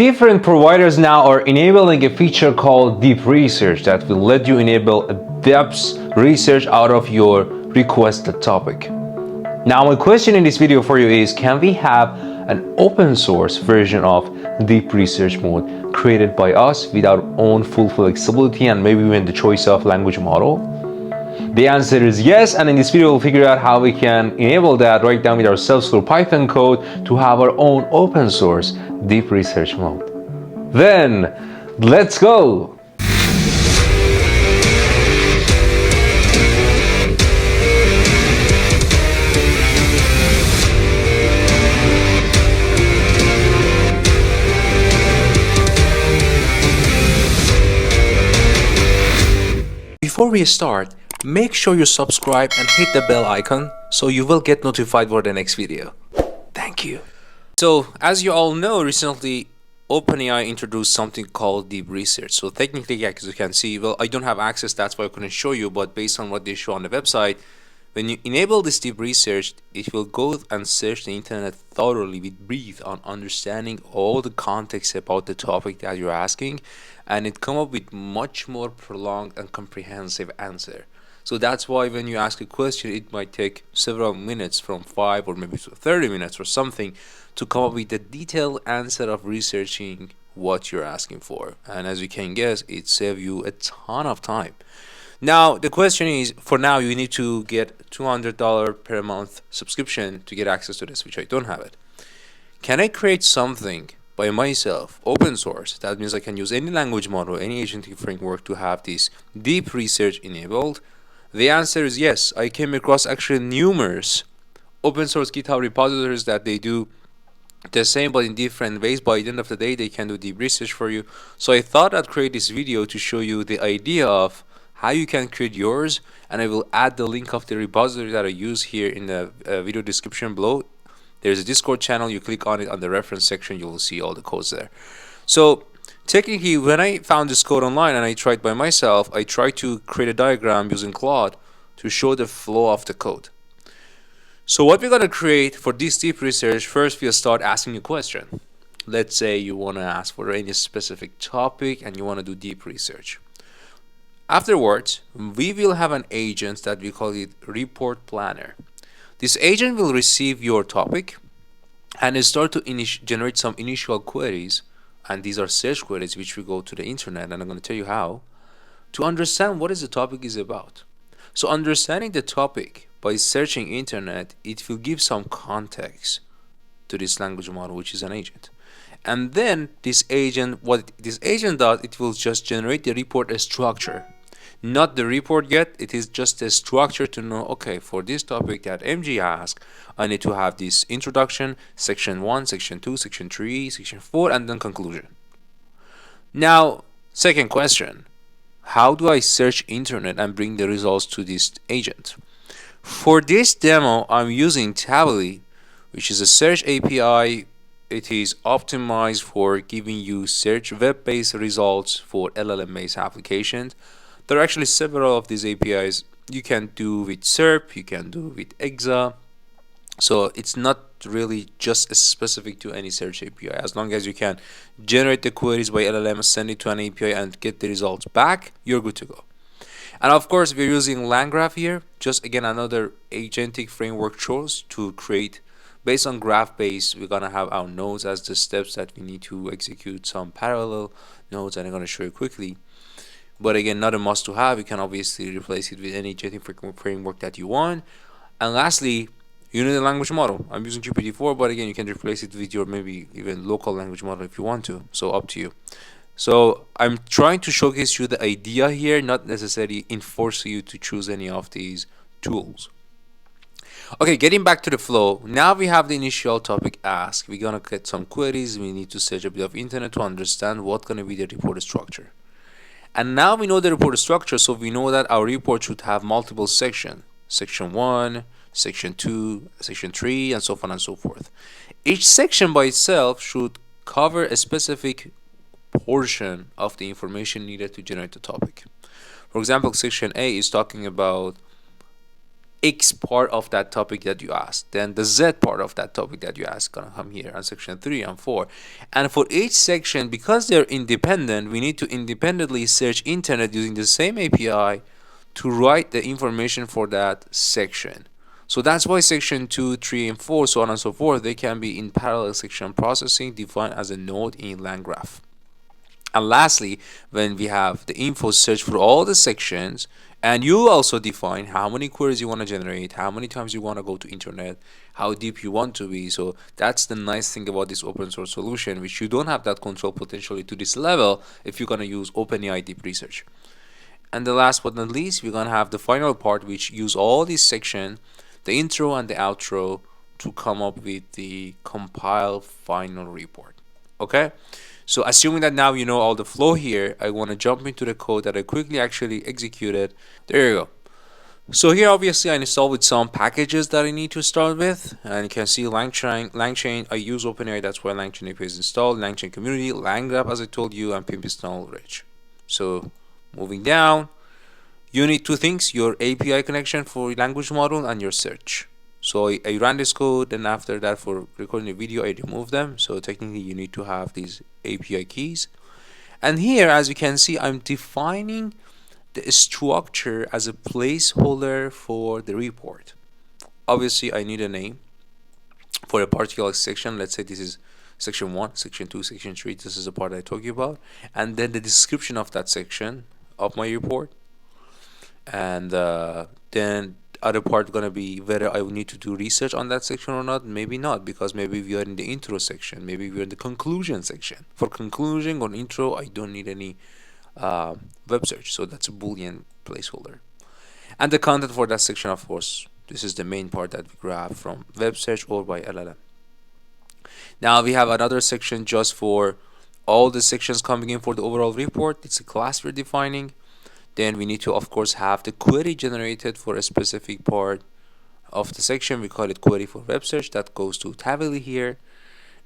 Different providers now are enabling a feature called deep research that will let you enable a depth research out of your requested topic. Now my question in this video for you is, can we have an open source version of deep research mode created by us with our own full flexibility and maybe even the choice of language model? The answer is yes, and in this video we'll figure out how we can enable that right down with our self-scroll Python code to have our own open source deep research mode. Then, let's go! Before we start, make sure you subscribe and hit the bell icon so you will get notified for the next video. Thank you. So, as you all know, recently OpenAI introduced something called deep research. So technically, as you can see, well, I don't have access, that's why I couldn't show you, but based on what they show on the website, when you enable this deep research, it will go and search the internet thoroughly with breadth on understanding all the context about the topic that you're asking, and it come up with much more prolonged and comprehensive answer. So that's why when you ask a question, it might take several minutes, from 5 or maybe 30 minutes or something, to come up with a detailed answer of researching what you're asking for. And as you can guess, it saves you a ton of time. Now, the question is, for now, you need to get $200 per month subscription to get access to this, which I don't have it. Can I create something by myself, open source? That means I can use any language model, any agentic framework to have this deep research enabled. The answer is yes. I came across actually numerous open source GitHub repositories that they do the same but in different ways. By the end of the day, they can do deep research for you. So I thought I'd create this video to show you the idea of how you can create yours, and I will add the link of the repository that I use here in the video description below. There's a Discord channel, you click on it on the reference section, you will see all the codes there. So technically, when I found this code online and I tried by myself, I tried to create a diagram using Claude to show the flow of the code. So what we're going to create for this deep research, first we'll start asking a question. Let's say you want to ask for any specific topic and you want to do deep research. Afterwards, we will have an agent that we call it report planner. This agent will receive your topic and start to generate some initial queries, and these are search queries which will go to the internet, and I'm going to tell you how to understand what is the topic is about. So understanding the topic by searching internet, it will give some context to this language model, which is an agent. And then this agent, what this agent does, it will just generate the report structure. Not the report yet, it is just a structure to know, okay, for this topic that MG asked, I need to have this introduction, section 1, section 2, section 3, section 4, and then conclusion. Now, second question, how do I search internet and bring the results to this agent? For this demo, I'm using Tavily, which is a search API. It is optimized for giving you search web-based results for LLM-based applications. There are actually several of these APIs you can do with SERP, you can do with EXA. So it's not really just specific to any search API. As long as you can generate the queries by LLM, send it to an API and get the results back, you're good to go. And of course, we're using LangGraph here. Just again, another agentic framework choice to create. Based on graph base, we're gonna have our nodes as the steps that we need to execute some parallel nodes, and I'm gonna show you quickly. But again, not a must to have. You can obviously replace it with any agentic framework that you want. And lastly, you need a language model. I'm using GPT-4, but again, you can replace it with your maybe even local language model if you want to. So up to you. So I'm trying to showcase you the idea here, not necessarily enforce you to choose any of these tools. Okay, getting back to the flow. Now we have the initial topic ask. We're gonna get some queries. We need to search a bit of internet to understand what's gonna be the report structure. And now we know the report structure, so we know that our report should have multiple sections. Section 1, section 2, section 3, and so on and so forth. Each section by itself should cover a specific portion of the information needed to generate the topic. For example, section A is talking about X part of that topic that you asked. Then the Z part of that topic that you asked gonna come here on section 3 and 4. And for each section, because they're independent, we need to independently search internet using the same API to write the information for that section. So that's why section 2, 3, and 4, so on and so forth, they can be in parallel section processing defined as a node in LangGraph. And lastly, when we have the info search for all the sections, and you also define how many queries you want to generate, how many times you want to go to internet, how deep you want to be. So that's the nice thing about this open source solution, which you don't have that control potentially to this level if you're going to use OpenAI deep research. And the last but not least, we're going to have the final part, which use all these sections, the intro and the outro, to come up with the compiled final report. Okay? So assuming that now you know all the flow here, I want to jump into the code that I quickly actually executed. There you go. So here obviously I installed with some packages that I need to start with, and you can see LangChain. I use OpenAI, that's why LangChain API is installed, LangChain community, LangGraph as I told you, and pimp install rich. So moving down, you need two things: your API connection for your language model and your search. So I ran this code, and after that for recording the video I removed them. So technically you need to have these API keys. And here, as you can see, I'm defining the structure as a placeholder for the report. Obviously I need a name for a particular section. Let's say this is section 1, section 2, section 3. This is the part I told you about. And then the description of that section of my report. And then other part gonna be whether I need to do research on that section or not. Maybe not, because maybe we are in the intro section, maybe we're in the conclusion section. For conclusion or intro, I don't need any web search, so that's a boolean placeholder. And the content for that section, of course, this is the main part that we grab from web search or by LLM. Now we have another section just for all the sections coming in for the overall report. It's a class we're defining. Then we need to, of course, have the query generated for a specific part of the section. We call it query for web search. That goes to Tavily here.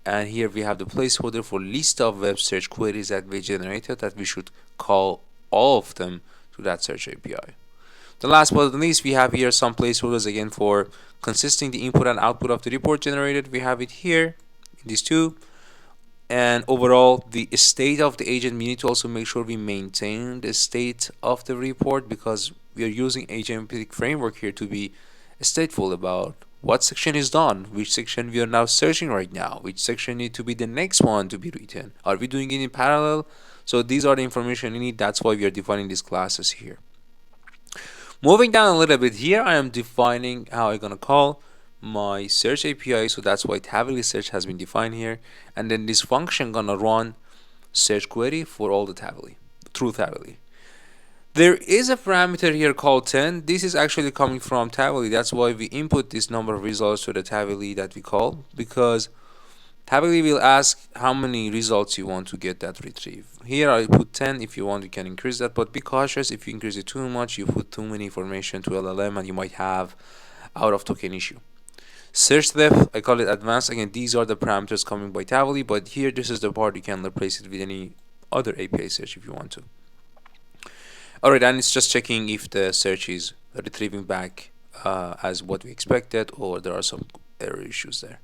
And here we have the placeholder for list of web search queries that we generated, that we should call all of them to that search API. The last but not least, we have here some placeholders again for consisting the input and output of the report generated. We have it here in these two. And overall, the state of the agent, we need to also make sure we maintain the state of the report, because we are using agentic framework here to be stateful about what section is done, which section we are now searching right now, which section need to be the next one to be written. Are we doing it in parallel? So these are the information you need. That's why we are defining these classes here. Moving down a little bit, here I am defining how I'm gonna call my search API. So that's why Tavily search has been defined here. And then this function gonna run search query for all the Tavily, through Tavily. There is a parameter here called 10. This is actually coming from Tavily. That's why we input this number of results to the Tavily that we call, because Tavily will ask how many results you want to get that retrieve. Here I put 10. If you want, you can increase that, but be cautious. If you increase it too much, you put too many information to LLM and you might have out of token issue. Search depth, I call it advanced. Again, these are the parameters coming by Tavily, but here this is the part you can replace it with any other API search if you want to. Alright, and it's just checking if the search is retrieving back as what we expected, or there are some error issues there.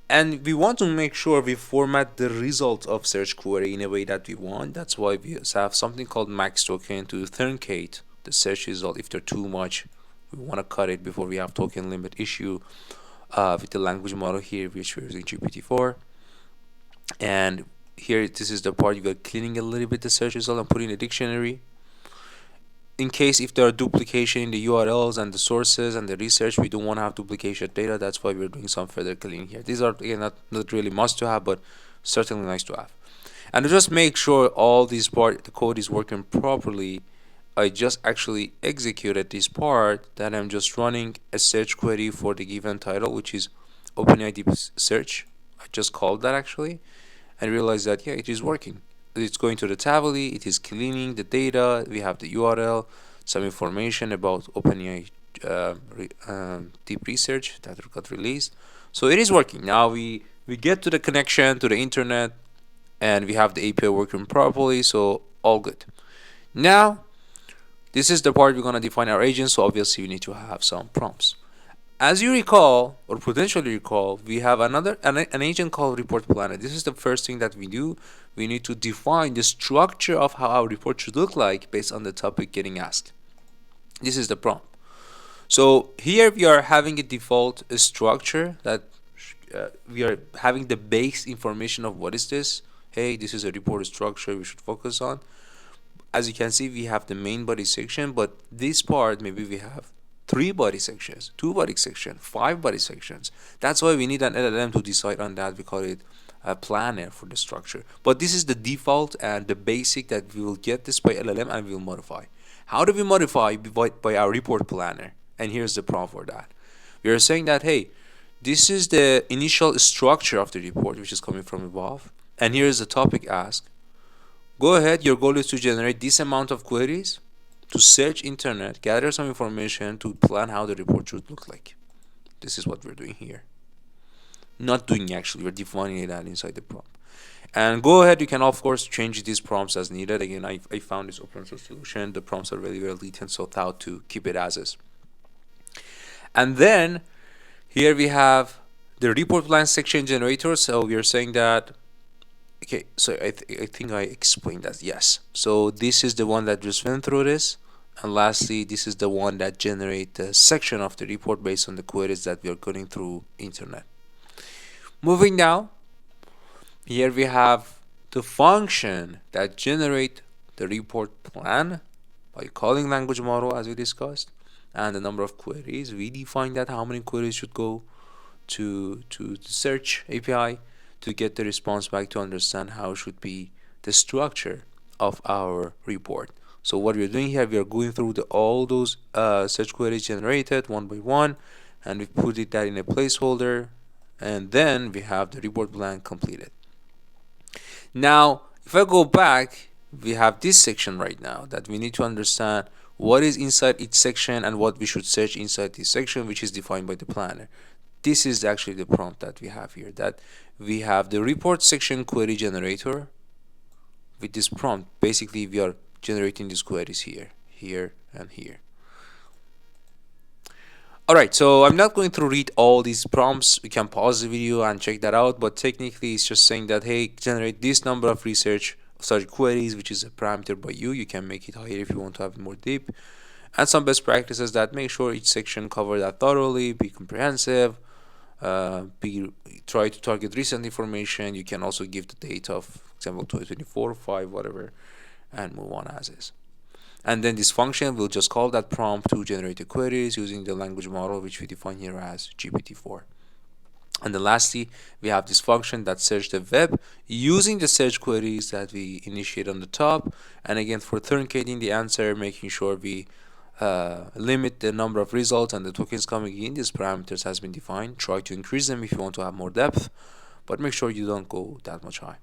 And we want to make sure we format the result of search query in a way that we want. That's why we have something called max token to authenticate the search result. If they're too much, we want to cut it before we have token limit issue with the language model here, which we're using GPT-4. And here, this is the part you got cleaning a little bit the search result and putting a dictionary. In case if there are duplication in the URLs and the sources and the research, we don't want to have duplication data. That's why we're doing some further cleaning here. These are, again, not really must to have, but certainly nice to have. And to just make sure all these part, the code is working properly, I just actually executed this part that I'm just running a search query for the given title, which is OpenAI Deep Search. I just called that actually and realized that, yeah, it is working. It's going to the Tavily, it is cleaning the data, we have the URL, some information about OpenAI deep research that got released. So it is working. Now we get to the connection to the internet and we have the API working properly, so all good. Now This is the part we're going to define our agent, so obviously we need to have some prompts. As you recall, or potentially recall, we have an agent called report planner. This is the first thing that we do. We need to define the structure of how our report should look like based on the topic getting asked. This is the prompt. So here we are having a default structure that we are having the base information of what is this. Hey, this is a report structure we should focus on. As you can see, we have the main body section, but this part maybe we have 3 body sections, 2 body sections, 5 body sections. That's why we need an LLM to decide on that. We call it a planner for the structure. But this is the default and the basic that we will get this by LLM and we will modify. How do we modify? By our report planner. And here's the prompt for that. We are saying that, hey, this is the initial structure of the report, which is coming from above. And here is the topic asked. Go ahead, your goal is to generate this amount of queries to search internet, gather some information to plan how the report should look like. This is what we're doing here. Not doing actually, we're defining that inside the prompt. And go ahead, you can of course change these prompts as needed. Again, I found this open source solution. The prompts are very well detailed, so thought to keep it as is. And then here we have the report plan section generator. So we are saying that, okay, so I think I explained that, yes. So this is the one that just went through this. And lastly, this is the one that generate the section of the report based on the queries that we are going through internet. Moving now, here we have the function that generate the report plan by calling language model as we discussed, and the number of queries. We define that how many queries should go to the search API to get the response back to understand how should be the structure of our report. So what we're doing here, we are going through all those search queries generated one by one, and we put that in a placeholder, and then we have the report plan completed. Now, if I go back, we have this section right now that we need to understand what is inside each section and what we should search inside this section, which is defined by the planner. This is actually the prompt that we have here, that we have the report section query generator. With this prompt, basically we are generating these queries here, here, and here. Alright, so I'm not going to read all these prompts. We can pause the video and check that out, but technically it's just saying that, hey, generate this number of search queries, which is a parameter by you. You can make it higher if you want to have it more deep. And some best practices that make sure each section cover that thoroughly, be comprehensive, try to target recent information. You can also give the date of, for example, 2024, 5, whatever, and move on as is. And then this function will just call that prompt to generate the queries using the language model, which we define here as GPT-4. And then lastly, we have this function that search the web using the search queries that we initiate on the top. And again, for truncating the answer, making sure we limit the number of results and the tokens coming in. These parameters has been defined. Try to increase them if you want to have more depth, but make sure you don't go that much high.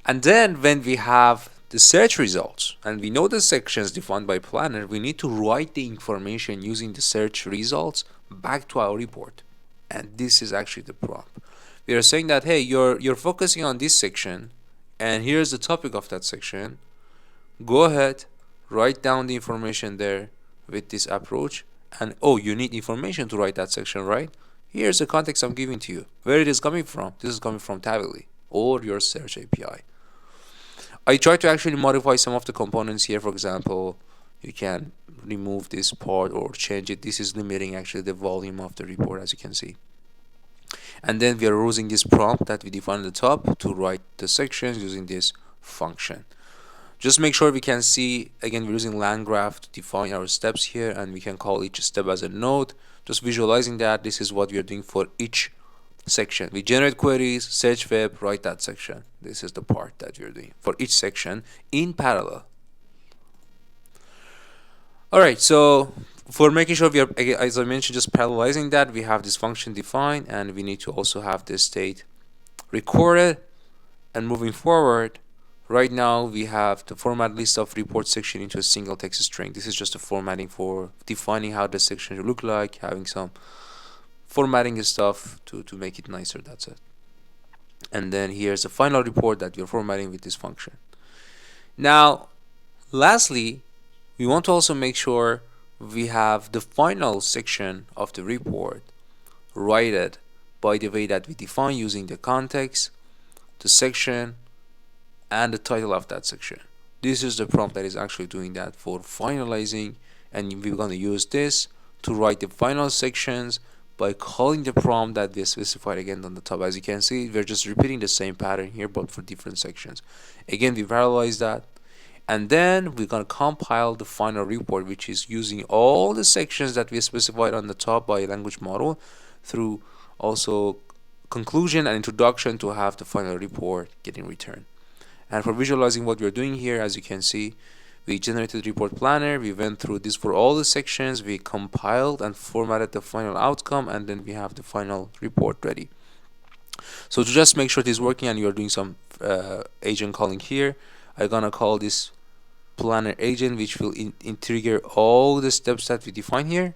And then when we have the search results and we know the sections defined by planner, we need to write the information using the search results back to our report. And this is actually the prompt. We are saying that, hey, you're focusing on this section, and here's the topic of that section. Go ahead, write down the information there with this approach. And oh, you need information to write that section, right? Here's the context I'm giving to you. Where it is coming from? This is coming from Tavily or your search API. I try to actually modify some of the components here. For example, you can remove this part or change it. This is limiting actually the volume of the report, as you can see. And then we are using this prompt that we define at the top to write the sections using this function. Just make sure we can see, again, we're using LangGraph to define our steps here, and we can call each step as a node. Just visualizing that this is what we are doing for each section. We generate queries, search web, write that section. This is the part that we're doing for each section in parallel. Alright, so for making sure we are, as I mentioned, just parallelizing that, we have this function defined, and we need to also have this state recorded. And moving forward, right now we have the format list of report section into a single text string. This is just a formatting for defining how the section should look like, having some formatting stuff to make it nicer. That's it. And then here's the final report that we're formatting with this function. Now, lastly, We want to also make sure we have the final section of the report written by the way that we define using the context, the section, and the title of that section. This is the prompt that is actually doing that for finalizing, and we're going to use this to write the final sections by calling the prompt that we specified again on the top. As you can see, we're just repeating the same pattern here but for different sections. Again, we parallelize that, and then we're going to compile the final report, which is using all the sections that we specified on the top by language model through also conclusion and introduction to have the final report getting returned. And for visualizing what we're doing here, as you can see, we generated report planner, we went through this for all the sections, we compiled and formatted the final outcome, and then we have the final report ready. So to just make sure it is working and you're doing some agent calling here, I'm gonna call this planner agent, which will trigger all the steps that we define here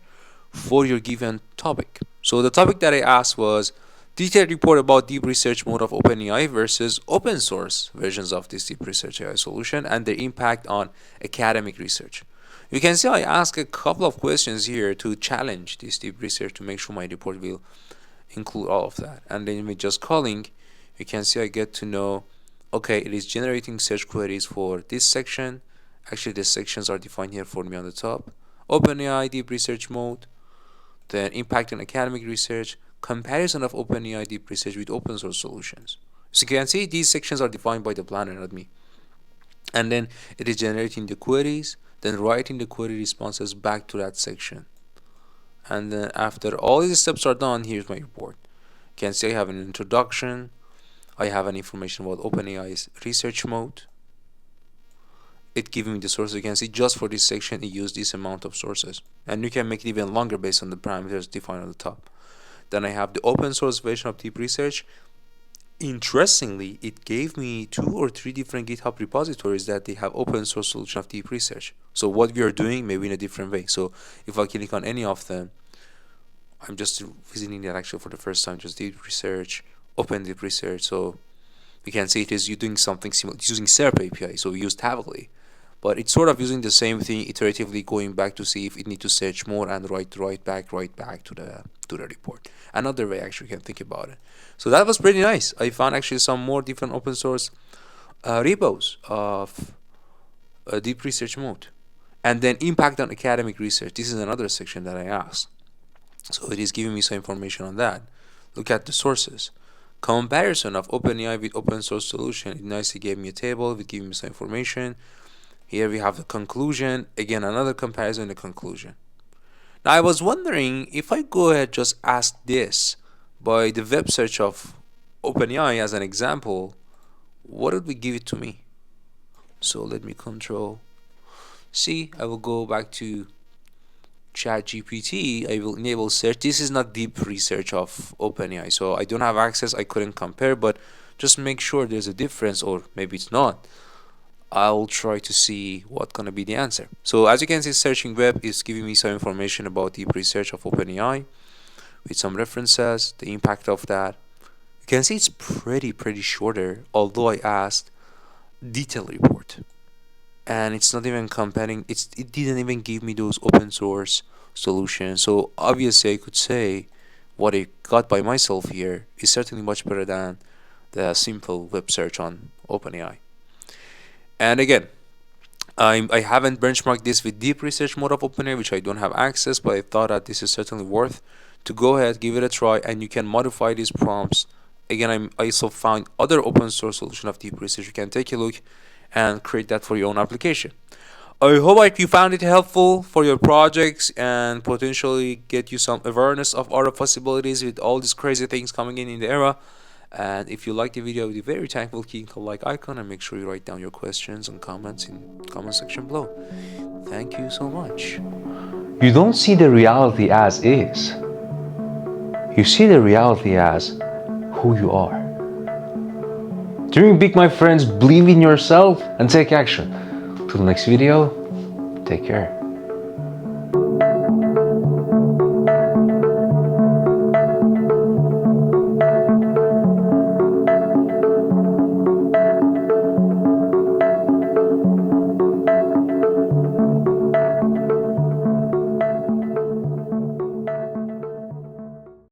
for your given topic. So the topic that I asked was detailed report about deep research mode of OpenAI versus open source versions of this deep research AI solution and their impact on academic research. You can see I ask a couple of questions here to challenge this deep research to make sure my report will include all of that. And then with just calling, you can see I get to know, okay, it is generating search queries for this section. Actually, the sections are defined here for me on the top. OpenAI deep research mode, then impact on academic research, comparison of OpenAI deep research with open source solutions. So you can see these sections are defined by the planner, not me. And then it is generating the queries, then writing the query responses back to that section. And then after all these steps are done, here's my report. You can see I have an introduction, I have an information about OpenAI's research mode. It giving me the sources. You can see just for this section it used this amount of sources, and you can make it even longer based on the parameters defined on the top. Then I have the open source version of deep research. Interestingly, it gave me 2 or 3 different GitHub repositories that they have open source solution of deep research. So what we are doing maybe in a different way. So if I click on any of them, I'm just visiting that actually for the first time, just deep research, open deep research. So you can see it is doing something similar. It's using SERP API, so we use Tavily. But it's sort of using the same thing, iteratively going back to see if it needs to search more and write back to the report. Another way actually you can think about it. So that was pretty nice. I found actually some more different open source repos of deep research mode. And then impact on academic research. This is another section that I asked. So it is giving me some information on that. Look at the sources. Comparison of OpenAI with open source solution. It nicely gave me a table with giving me some information. Here we have the conclusion. Again, another comparison in the conclusion. Now I was wondering if I go ahead just ask this by the web search of OpenAI as an example, what would we give it to me? So let me control C. I will go back to ChatGPT. I will enable search. This is not deep research of OpenAI, so I don't have access. I couldn't compare, but just make sure there's a difference, or maybe it's not. I'll try to see what's gonna be the answer. So as you can see, searching web is giving me some information about deep research of OpenAI with some references, the impact of that. You can see it's pretty shorter, although I asked detailed report. And it's not even comparing, it didn't even give me those open source solutions. So obviously I could say what I got by myself here is certainly much better than the simple web search on OpenAI. And again, I haven't benchmarked this with deep research mode of OpenAI, which I don't have access, but I thought that this is certainly worth to go ahead, give it a try, and you can modify these prompts. Again, I also found other open source solution of deep research. You can take a look and create that for your own application. I hope you found it helpful for your projects and potentially get you some awareness of other possibilities with all these crazy things coming in the era. And if you like the video, I'd be very thankful. Click the like icon and make sure you write down your questions and comments in the comment section below. Thank you so much. You don't see the reality as is. You see the reality as who you are. Dream big, my friends, believe in yourself and take action. Till the next video, take care.